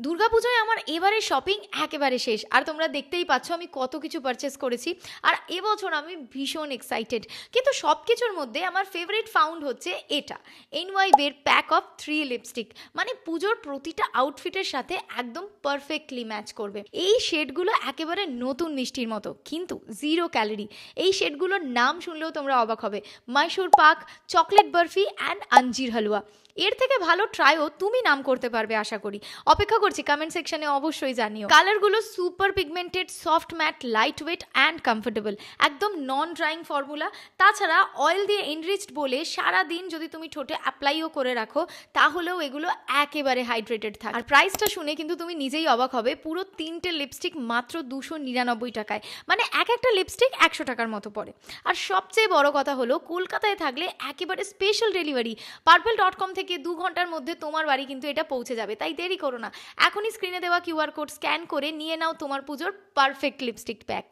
দুর্গাপুজোয় আমার এবারে শপিং একেবারে শেষ, আর তোমরা দেখতেই পাচ্ছ আমি কত কিছু পারচেস করেছি। আর এবছর আমি ভীষণ এক্সাইটেড, কিন্তু সব কিছুর মধ্যে আমার ফেভারিট ফাউন্ড হচ্ছে এটা, এনওয়াইবের প্যাক অফ 3 লিপস্টিক। মানে পুজোর প্রতিটা আউটফিটের সাথে একদম পারফেক্টলি ম্যাচ করবে। এই শেডগুলো একেবারে নতুন মিষ্টির মতো, কিন্তু 0 ক্যালোরি। এই শেডগুলোর নাম শুনলেও তোমরা অবাক হবে: মাইসুর পাক, চকলেট বরফি অ্যান্ড আঞ্জির হালুয়া। এর থেকে ভালো ট্রাইও তুমি নাম করতে পারবে আশা করি। অপেক্ষা করছি, কমেন্ট সেকশনে অবশ্যই জানিও। কালারগুলো super pigmented, soft matte, light weight and comfortable, একদম নন ড্রাইং ফর্মুলা। তাছাড়া অয়েল দিয়ে এনরিচড বলে সারা দিন যদি তুমি ঠোঁটে অ্যাপ্লাইও করে রাখো তাহলেও এগুলো একেবারে হাইড্রেটেড থাকে। আর প্রাইসটা শুনে কিন্তু তুমি নিজেই অবাক হবে, পুরো 3টে লিপস্টিক মাত্র 299 টাকায়। মানে একটা লিপস্টিক 100 টাকার মতো পড়ে। আর সবচেয়ে বড় কথা হলো, কলকাতায় থাকলে একেবারে স্পেশাল ডেলিভারি। purple.com থেকে 2 ঘন্টার মধ্যে তোমার বাড়ি কিন্তু এটা পৌঁছে যাবে, তাই দেরি করো না। এখনই স্ক্রিনে দেওয়া কিউআর কোড স্ক্যান করে নিয়ে নাও তোমার পুজোর পারফেক্ট লিপস্টিক প্যাক।